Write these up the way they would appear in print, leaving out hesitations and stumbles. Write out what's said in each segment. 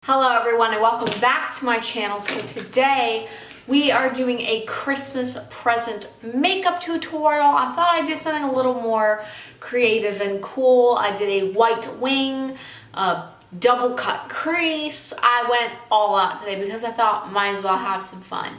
Hello everyone and welcome back to my channel. So today we are doing a Christmas present makeup tutorial. I thought I'd do something a little more creative and cool. I did a white wing, double cut crease. I went all out today because I thought might as well have some fun.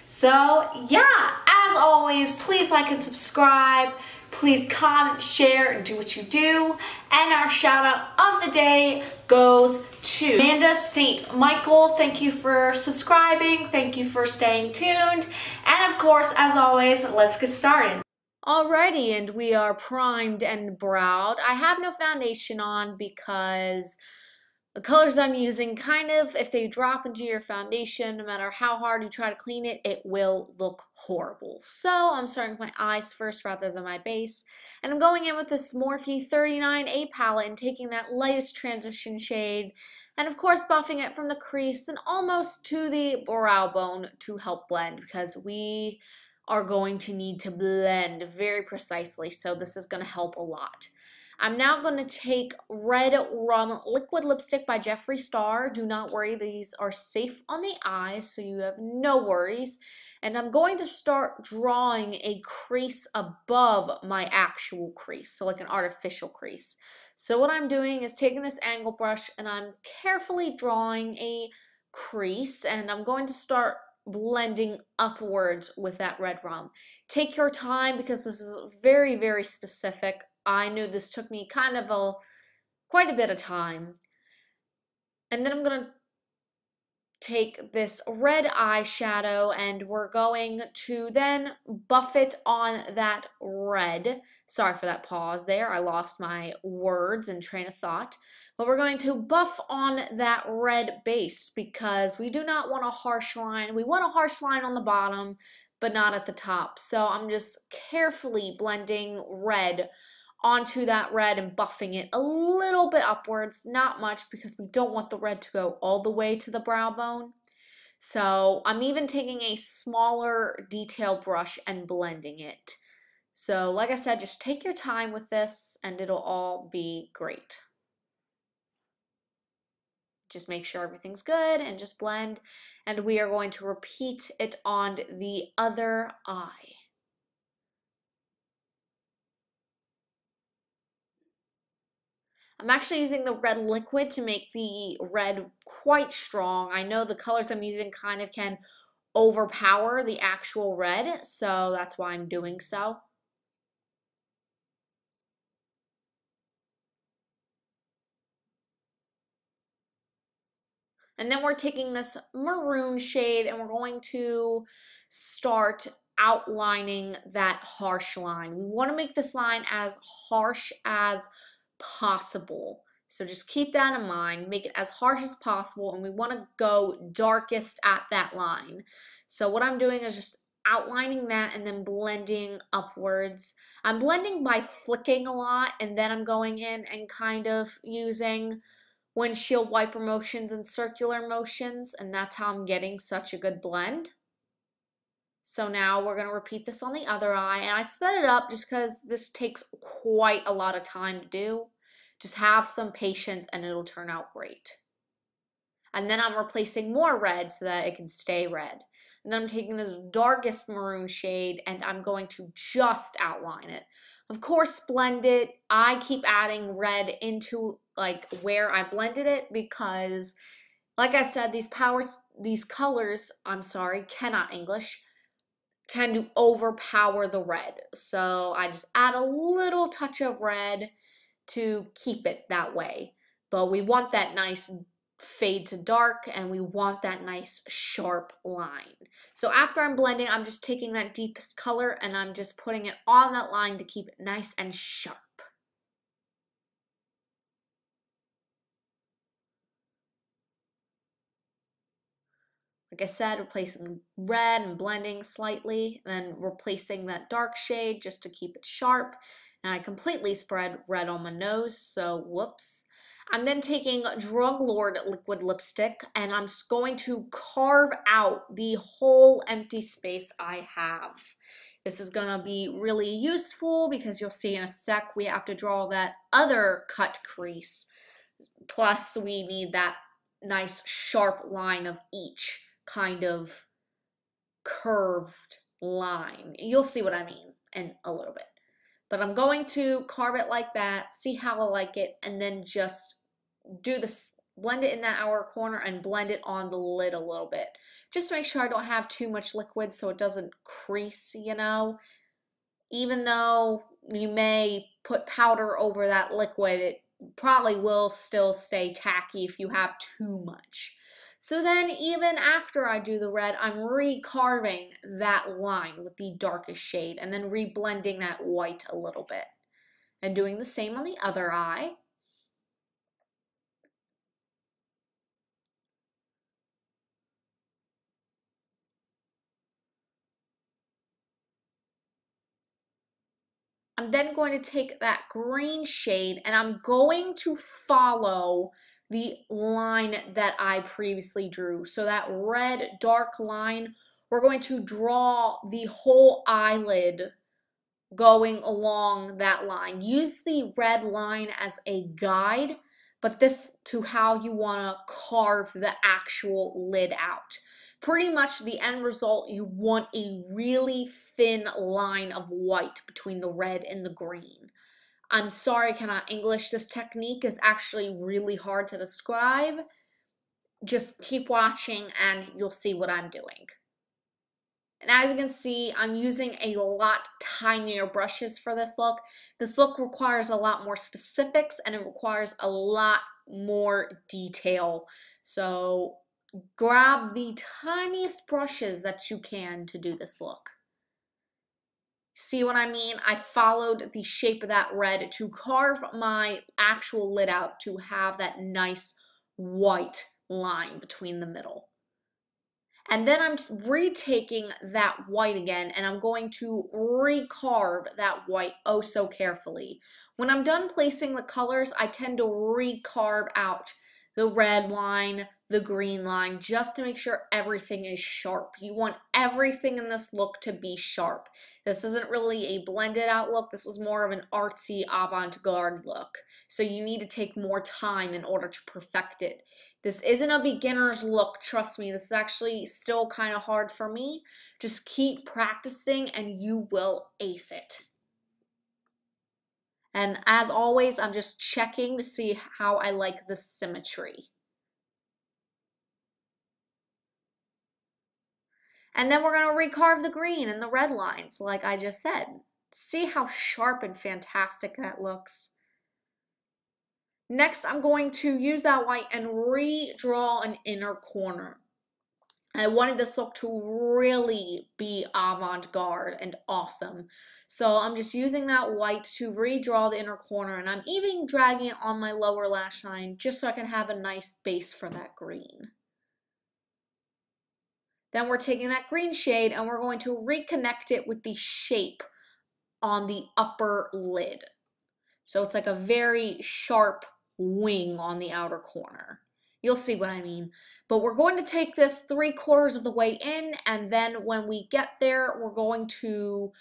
So yeah, as always, please like and subscribe. Please comment, share, and do what you do. And our shout out of the day goes to Amanda St. Michael. Thank you for subscribing. Thank you for staying tuned. And of course, as always, let's get started. Alrighty, and we are primed and browed. I have no foundation on because the colors I'm using kind of, if they drop into your foundation, no matter how hard you try to clean it, it will look horrible. So I'm starting with my eyes first rather than my base. And I'm going in with this Morphe 39A palette and taking that lightest transition shade and of course buffing it from the crease and almost to the brow bone to help blend, because we are going to need to blend very precisely. So this is going to help a lot. I'm now going to take REDRUM Liquid Lipstick by Jeffree Star. Do not worry, these are safe on the eyes, so you have no worries. And I'm going to start drawing a crease above my actual crease, so like an artificial crease. So what I'm doing is taking this angle brush and I'm carefully drawing a crease, and I'm going to start blending upwards with that REDRUM. Take your time because this is very, very specific. I knew this took me kind of quite a bit of time. And then I'm going to take this red eyeshadow and we're going to then buff it on that red. Sorry for that pause there. I lost my words and train of thought. But we're going to buff on that red base because we do not want a harsh line. We want a harsh line on the bottom, but not at the top. So I'm just carefully blending red onto that red and buffing it a little bit upwards, not much because we don't want the red to go all the way to the brow bone. So I'm even taking a smaller detail brush and blending it. So like I said, just take your time with this and it'll all be great. Just make sure everything's good and just blend. And we are going to repeat it on the other eye. I'm actually using the red liquid to make the red quite strong. I know the colors I'm using kind of can overpower the actual red, so that's why I'm doing so. And then we're taking this maroon shade and we're going to start outlining that harsh line. We want to make this line as harsh as possible. So just keep that in mind, make it as harsh as possible, and we want to go darkest at that line. So what I'm doing is just outlining that and then blending upwards. I'm blending by flicking a lot, and then I'm going in and kind of using windshield wiper motions and circular motions, and that's how I'm getting such a good blend. So now we're going to repeat this on the other eye, and I sped it up just because this takes quite a lot of time to do. Just have some patience and it'll turn out great. And then I'm replacing more red so that it can stay red. And then I'm taking this darkest maroon shade and I'm going to just outline it. Of course, blend it. I keep adding red into like where I blended it because, like I said, these colors, cannot English, tend to overpower the red. So I just add a little touch of red to keep it that way. But we want that nice fade to dark and we want that nice sharp line. So after I'm blending, I'm just taking that deepest color and I'm just putting it on that line to keep it nice and sharp. Like I said, replacing red and blending slightly, then replacing that dark shade just to keep it sharp. And I completely spread red on my nose, so whoops. I'm then taking Drug Lord liquid lipstick and I'm just going to carve out the whole empty space I have. This is going to be really useful because you'll see in a sec we have to draw that other cut crease. Plus we need that nice sharp line of each kind of curved line. You'll see what I mean in a little bit. But I'm going to carve it like that, see how I like it, and then just do this, blend it in that outer corner and blend it on the lid a little bit. Just to make sure I don't have too much liquid so it doesn't crease, you know. Even though you may put powder over that liquid, it probably will still stay tacky if you have too much. So then even after I do the red, I'm recarving that line with the darkest shade and then reblending that white a little bit. And doing the same on the other eye. I'm then going to take that green shade and I'm going to follow the line that I previously drew. So that red dark line, we're going to draw the whole eyelid going along that line. Use the red line as a guide, but this to how you want to carve the actual lid out. Pretty much the end result, you want a really thin line of white between the red and the green. I'm sorry I cannot English. This technique is actually really hard to describe. Just keep watching and you'll see what I'm doing. And as you can see, I'm using a lot tinier brushes for this look. This look requires a lot more specifics and it requires a lot more detail. So grab the tiniest brushes that you can to do this look. See what I mean? I followed the shape of that red to carve my actual lid out to have that nice white line between the middle. And then I'm retaking that white again and I'm going to recarve that white oh so carefully. When I'm done placing the colors, I tend to recarve out the red line, the green line, just to make sure everything is sharp. You want everything in this look to be sharp. This isn't really a blended out look. This is more of an artsy avant-garde look. So you need to take more time in order to perfect it. This isn't a beginner's look, trust me. This is actually still kind of hard for me. Just keep practicing and you will ace it. And as always, I'm just checking to see how I like the symmetry. And then we're going to recarve the green and the red lines, like I just said. See how sharp and fantastic that looks. Next, I'm going to use that white and redraw an inner corner. I wanted this look to really be avant-garde and awesome. So I'm just using that white to redraw the inner corner, and I'm even dragging it on my lower lash line just so I can have a nice base for that green. Then we're taking that green shade and we're going to reconnect it with the shape on the upper lid. So it's like a very sharp wing on the outer corner. You'll see what I mean. But we're going to take this 3/4 of the way in, and then when we get there, we're going to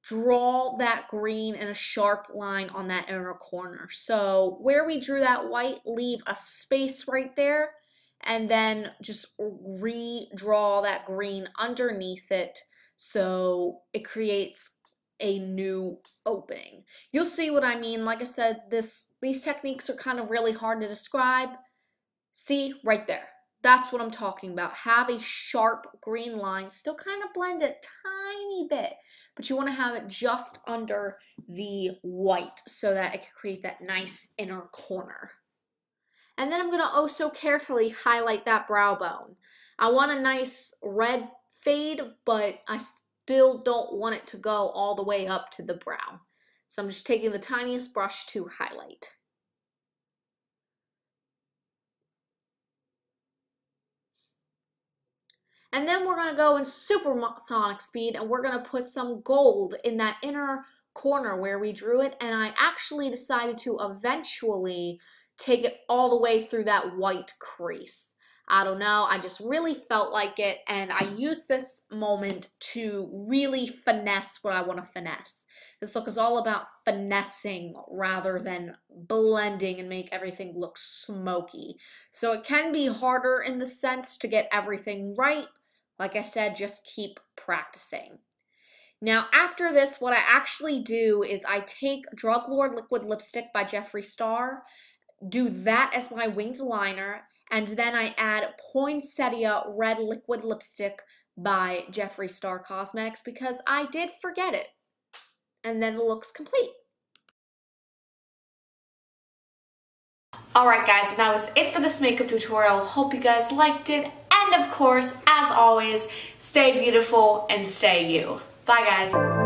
draw that green in a sharp line on that inner corner. So where we drew that white, leave a space right there, and then just redraw that green underneath it so it creates a new opening. You'll see what I mean. Like I said, these techniques are kind of really hard to describe. See, right there. That's what I'm talking about. Have a sharp green line. Still kind of blend it tiny bit, but you want to have it just under the white so that it can create that nice inner corner. And then I'm going to oh so carefully highlight that brow bone. I want a nice red fade, but I still don't want it to go all the way up to the brow. So I'm just taking the tiniest brush to highlight. And then we're going to go in supersonic speed and we're going to put some gold in that inner corner where we drew it. And I actually decided to eventually take it all the way through that white crease. I don't know, I just really felt like it, and I used this moment to really finesse what I want to finesse. This look is all about finessing rather than blending and make everything look smoky. So it can be harder in the sense to get everything right. Like I said, just keep practicing. Now, after this, what I actually do is I take Drug Lord Liquid Lipstick by Jeffree Star, do that as my winged liner, and then I add Poinsettia Red Liquid Lipstick by Jeffree Star Cosmetics because I did forget it. And then the look's complete. Alright guys, and that was it for this makeup tutorial. Hope you guys liked it. And of course, as always, stay beautiful and stay you. Bye guys.